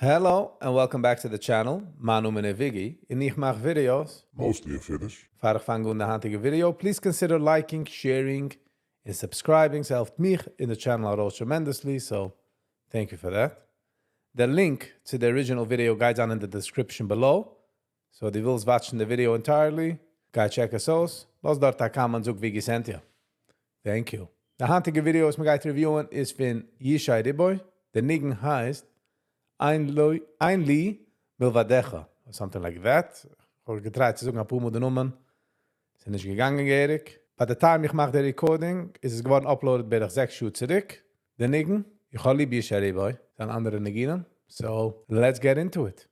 Hello and welcome back to the channel. Mein Name is VIGGY and ich mache videos. Mostly in Finnish. Bevor ich fange an der heutige Video, please consider liking, sharing and subscribing. So helped mich in the channel out tremendously, so thank you for that. The link to the original video guides on in the description below. So die wills watching the video entirely, go check us out. Los dort a comment zug VIGGY sent you. Thank you. The heutige Video, was wir gleich reviewen, ist von Ishay Ribo. Der Nigen heißt Ein Li Milvadcha, or something like that. Ich habe getraut zu sagen, ein paar Mal die Nummern. Sind nicht gegangen, Erik. By the time ich mache the recording, ist es geworden uploaded bei der 6 Schuhe zurück. Der Nigen, ich habe lieb Ishay Ribo, sind andere Niginen. So, let's get into it.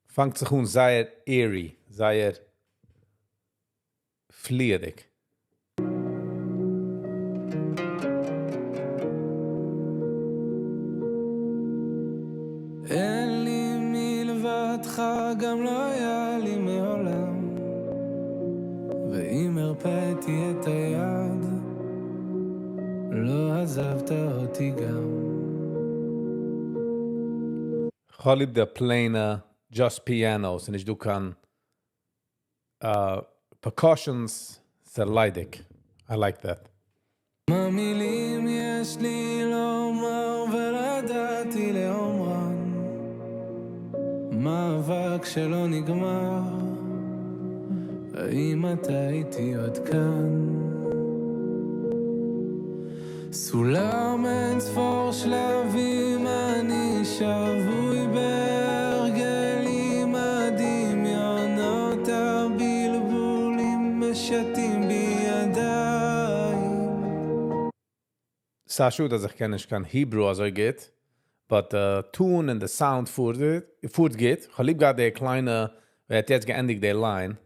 Fangt sich an sehr eerie, sehr flierig. אין לי מלבדך, גם לא היה לי מעולם, ואם הרפאתי את היד, לא עזבת אותי גם. Ich habe lieb der plain just pianos und ich du kann percussions sehr leidig. I like that. מה מילים יש לי לומר ולא ידעתי לאומרן, מאבק שלא נגמר, האם אתה איתי עוד כאן? סולם אין ספור שלבים, אני שבוי בהרגלים, הדמיונות הבלבולים משתים בידיים. Sashu, dass ich kenne, ich kann Hebrew also geht, but the tune and the sound führt geht. Ich habe lieb gerade die kleine, wer hat jetzt geendigt die Line.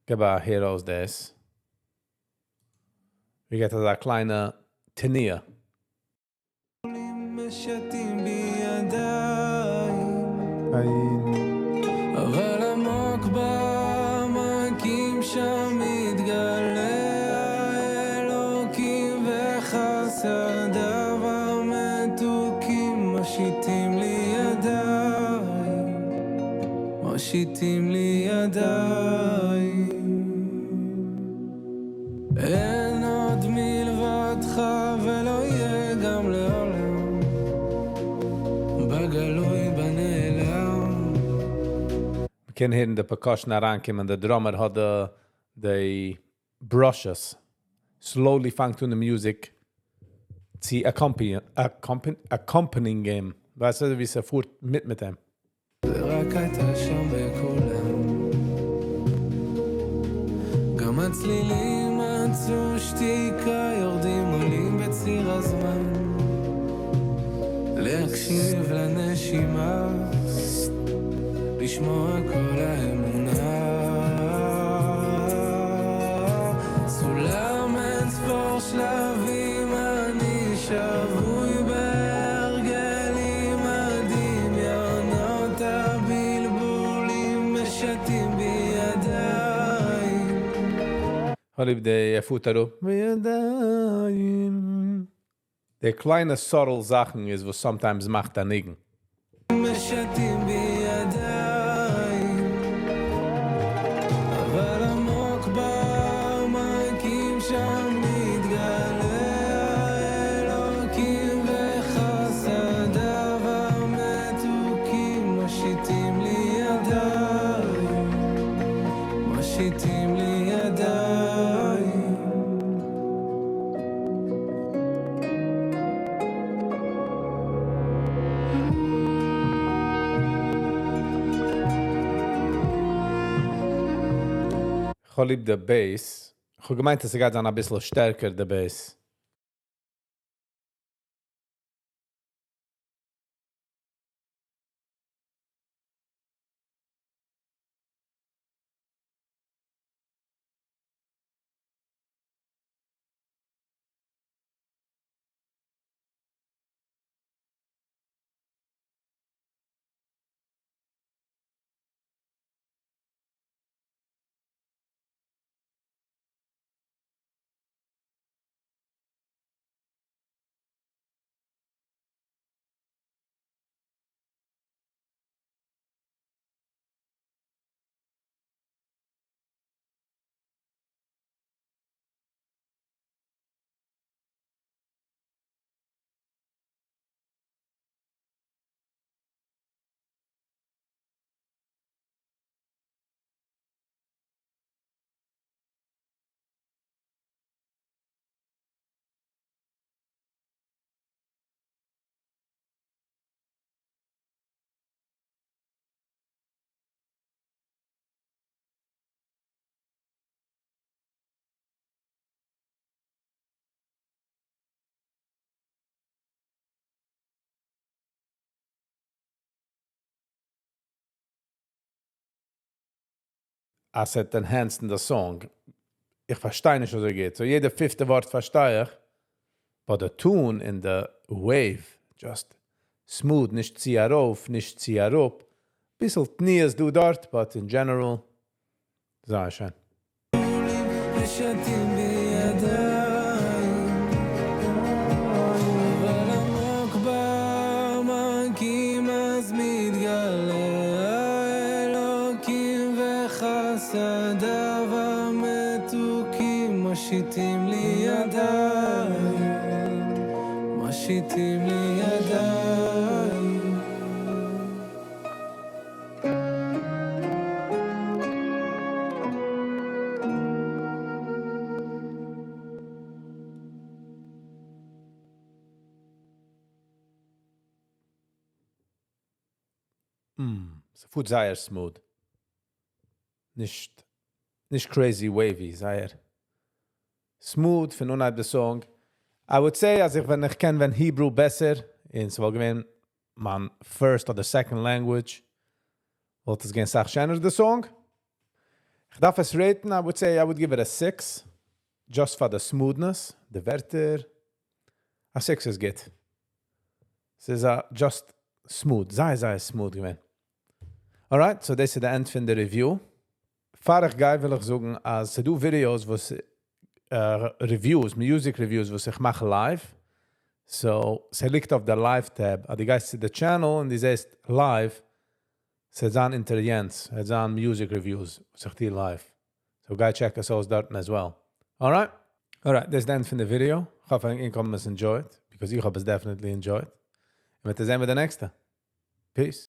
Gib a Heroes des. Wir geht das a kleine Tenia. משתים בידיים, אבל עמוק בעמקים שם מתגלה האלוקים, וחסדיו המתוקים מושיטים לי ידיים, מושיטים לי ידיים. אין עוד מלבדך ולא יהיה גם לעולם, בגלוי בנעלם. We can hear the percussion arankim and the drummer had the brushes slowly fang to the music to accompanying him. Weißt du, wie es fuhrt mit dem? ורק אתה שם בכולם, גם הצלילים עצו שתיקה, יורדים עולים בציר הזמן, להקשיב לנשימה, לשמוע כל האמונה. סולם אין ספור שלבים, אני שבוי בהרגלים, הדמיונות הבלבולים משתים בידיים. Halib de futaro. The kleine subtle Sachen ist, was sometimes macht da nigen. משתים בידיים, אבל עמוק בעמקים שם מתגלה האלוקים, וחסדיו המתוקים מושיטים לי ידיים, מושיטים לי ידיים. Ich habe lieb der Bass. Ich habe gemeint, dass es ein bisschen stärker, der Bass. as it enhanced in the song. Ich verstehe nicht, was geht. So jede fifte Wort verstehe ich, but the tune in the wave, just smooth, nicht zieh herauf, nicht zieh herup. Bissl Tnies du dort, but in general, sehr schön. ושתים בידיים אבל עמוק בעמקים אז מתגלה האלוקים וחסדיו המתוקים משיתים לי ידיים משיתים לי ידיים So food sehr smooth. Nicht crazy wavy, sehr smooth von unhalb der Song. I would say, als wenn ich kenne Hebrew besser, in so gewinn man first or the second language, wollte es gehen sach schöner der Song. Ich darf es raten, I would say I would give it a 6, just for the smoothness, the Wörter. A 6 is good. Es ist just smooth, sehr smooth gewinn. Alright, so this is the end von der Review. Fahrig geil will ich sagen, als du Videos, was Reviews, Music Reviews, was ich mache live. So, es liegt auf der Live-Tab. Die Geist zu der Channel und die heißt live. Es ist an Intelligenz, es ist an Music Reviews, was ich die live. So, guys, check us out dort as well. Alright? Alright, this is the end von der Video. Ich hoffe, ihr habt es enjoyed, because ich habe es definitely enjoyed. Und wir sehen wir der nächste. Peace.